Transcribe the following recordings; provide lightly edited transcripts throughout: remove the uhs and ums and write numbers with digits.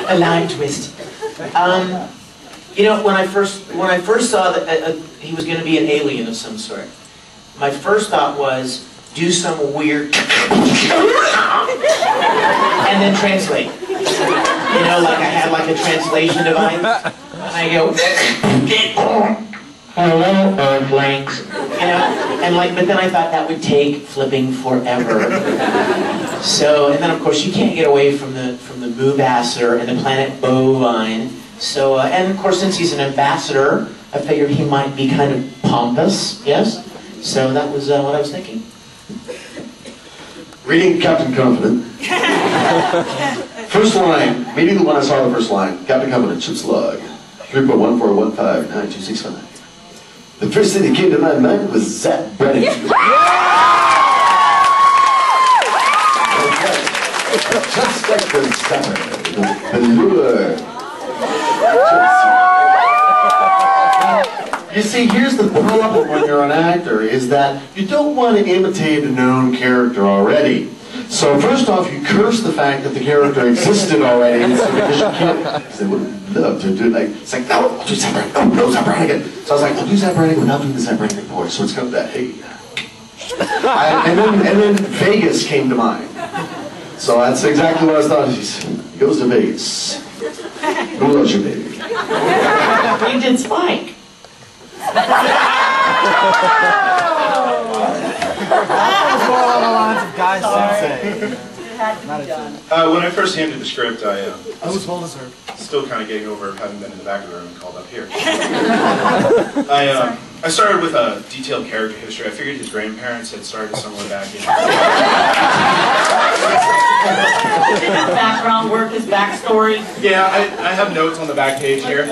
A line twist. You know, when I first saw that he was going to be an alien of some sort, my first thought was do some weird and then translate. You know, like I had like a translation device, and I go, hello, Earthlings. You know, and like, but then I thought that would take flipping forever. So, and then of course you can't get away from the Moobassador and the planet Bovine. So, and of course since he's an ambassador, I figured he might be kind of pompous. Yes. So that was what I was thinking. Reading Captain Confident. First line, immediately when I saw the first line, Captain Confident, ship's log, 3.14159265. The first thing that came to my mind was Zach Brennan. Just like the summer, the lure. You see, here's the problem when you're an actor, is that you don't want to imitate a known character already. So first off, you curse the fact that the character existed already, so because you can't, because they would love to do it, like, it's like, no, I'll do Zach Brannigan, no, no, Zach Brannigan. So I was like, I'll do Zach Brannigan without doing the Zach Brannigan voice, so it's kind of that, hey. And then Vegas came to mind. So that's exactly what I thought. He goes to Vegas. Who loves you, baby? You did Spike. That was more along the lines of Guy Sensei. When I first handed the script, I was well deserved. Still kind of getting over having been in the back of the room and called up here. I started with a detailed character history. I figured his grandparents had started somewhere back in. Background work, his backstory. Yeah, I have notes on the back page here.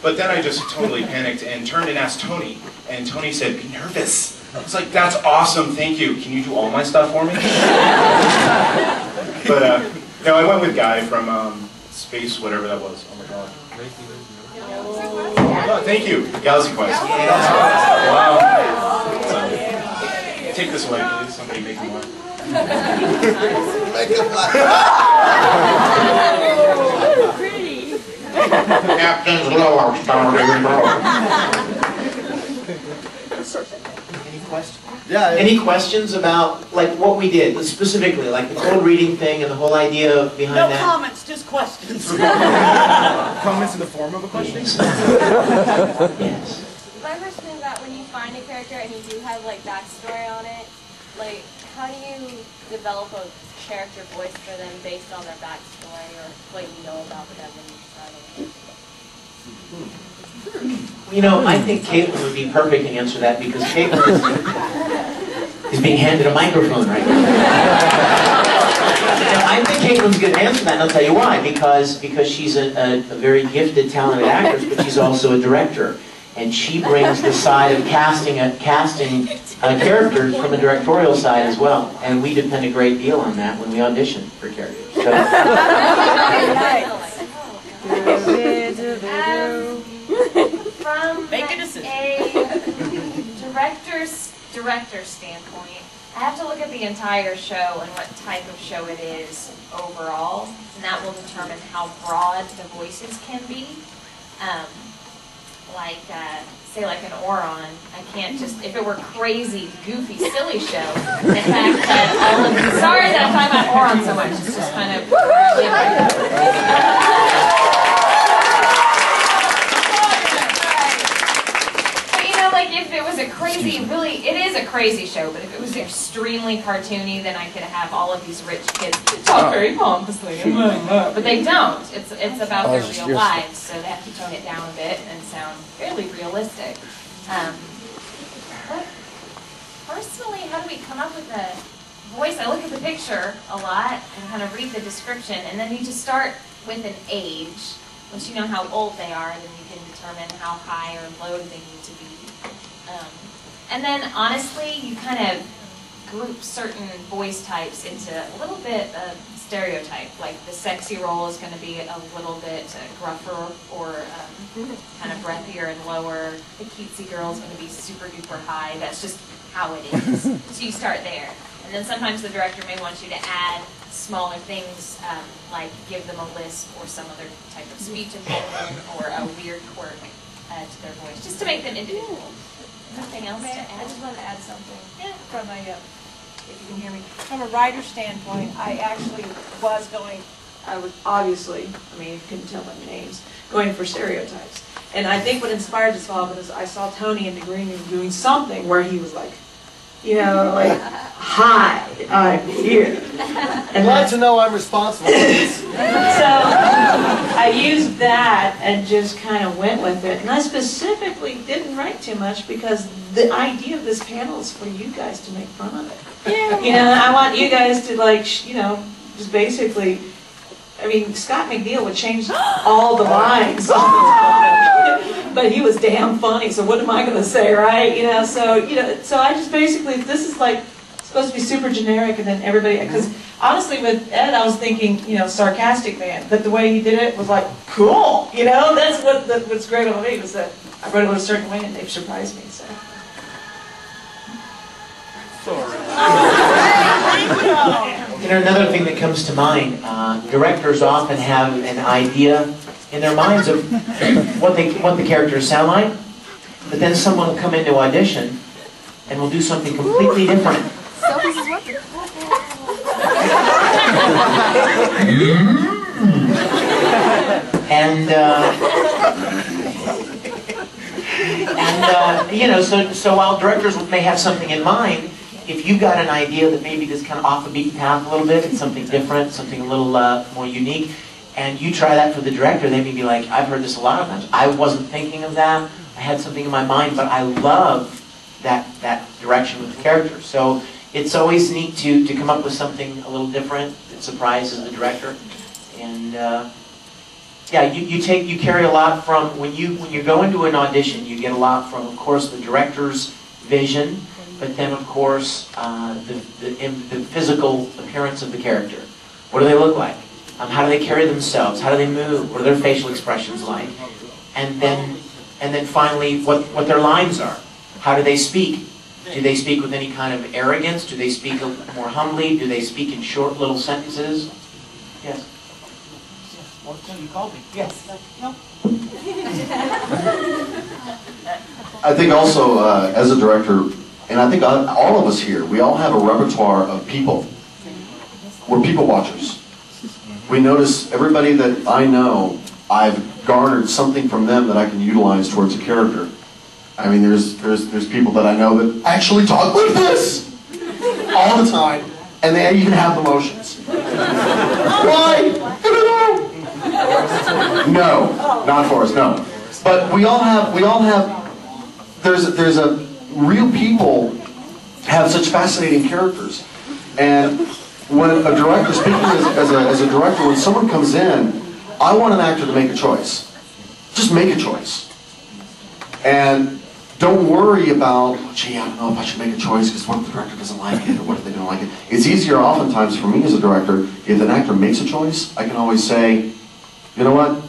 But then I just totally panicked and turned and asked Tony, and Tony said, "Be nervous." I was like, "That's awesome, thank you. Can you do all my stuff for me?" But no, I went with Guy from Space, whatever that was. Oh my god. Oh, thank you, Galaxy Quest. Wow. Take this away, please. Somebody make me one. Captain's lower story. Any questions? Yeah. Any questions about like what we did specifically, like the cold reading thing and the whole idea behind that? No comments, just questions. Comments in the form of a question? Yes. My question is that when you find a character and you do have like backstory on it, like how do you develop a character voice for them based on their backstory or what you know about them when you start it? You know, I think Caitlin would be perfect to answer that because Caitlin is being handed a microphone right now. I think Caitlin's going to answer that, and I'll tell you why. Because she's a very gifted, talented actress, but she's also a director. And she brings the side of casting characters from a directorial side as well. And we depend a great deal on that when we audition for characters. So. From a director's standpoint, I have to look at the entire show and what type of show it is overall, and that will determine how broad the voices can be. Say like an Oron, I can't just, if it were crazy, goofy, silly show, the fact that all of, sorry that I'm talking about Oron so much, it's just kind of, if it was a crazy, really, it is a crazy show, but if it was extremely cartoony, then I could have all of these rich kids that talk very pompously, but they don't. It's about their real lives, so they have to tone it down a bit and sound fairly realistic. Personally, how do we come up with a voice? I look at the picture a lot and kind of read the description, and then you just start with an age. Once you know how old they are, then you can determine how high or low they need to be. And then, honestly, you kind of group certain voice types into a little bit of stereotype. Like the sexy role is going to be a little bit gruffer or kind of breathier and lower. The cutesy girl is going to be super duper high. That's just how it is. So you start there. And And then sometimes the director may want you to add smaller things, like give them a lisp or some other type of speech impediment or a weird quirk to their voice, just to make them individual. Nothing else to add? I just wanted to add something. Yeah. From a, if you can hear me, from a writer standpoint, I actually was going, I was obviously, I mean, you couldn't tell by the names, going for stereotypes. And I think what inspired this film is I saw Tony in the green room doing something where he was like, you know, like, hi, I'm here. And Glad to know I'm responsible for this. so I used that and just kind of went with it. And I specifically didn't write too much because the idea of this panel is for you guys to make fun of it. Yeah. You know, I want you guys to, like, you know, just basically, I mean, Scott McNeil would change all the lines. But he was damn funny, so what am I going to say, right? You know, so I just basically, this is like supposed to be super generic, and then everybody, because honestly with Ed, I was thinking, you know, sarcastic man, but the way he did it was like, cool, you know, that's what's great about me, was that I wrote it a certain way, and they've surprised me, so. You know, another thing that comes to mind, directors often have an idea in their minds of what the characters sound like, but then someone will come into audition and will do something completely different. So this is what you know, so while directors may have something in mind, if you've got an idea that maybe is kind of off the beaten path a little bit, it's something different, something a little more unique, and you try that for the director, they may be like, I've heard this a lot of times. I wasn't thinking of that. I had something in my mind, but I love that direction with the character. So it's always neat to come up with something a little different that surprises the director. And yeah, you carry a lot from when you go into an audition. You get a lot from, of course, the director's vision, but then, of course, the physical appearance of the character. What do they look like? How do they carry themselves? How do they move? What are their facial expressions like? And then finally, what their lines are. How do they speak? Do they speak with any kind of arrogance? Do they speak more humbly? Do they speak in short little sentences? Yes. What you called me? Yes. No. I think also, as a director, and I think all of us here, we all have a repertoire of people. We're people watchers. We notice everybody that I know, I've garnered something from them that I can utilize towards a character. I mean, there's people that I know that actually talk like this all the time, and they even have emotions. Why? I don't know. No, not for us. No, but we all have. There's a real people have such fascinating characters, and when a director, speaking as a director, when someone comes in, I want an actor to make a choice. Just make a choice. And don't worry about, gee, I don't know if I should make a choice because what if the director doesn't like it, or what if they don't like it. It's easier oftentimes for me as a director, if an actor makes a choice, I can always say, you know what,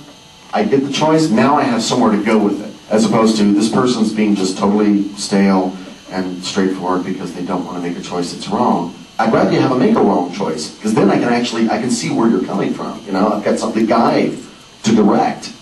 I get the choice, now I have somewhere to go with it. As opposed to this person's being just totally stale and straightforward because they don't want to make a choice that's wrong. I'd rather you have a make a wrong choice, because then I can see where you're coming from. You know, I've got something to guide, to direct.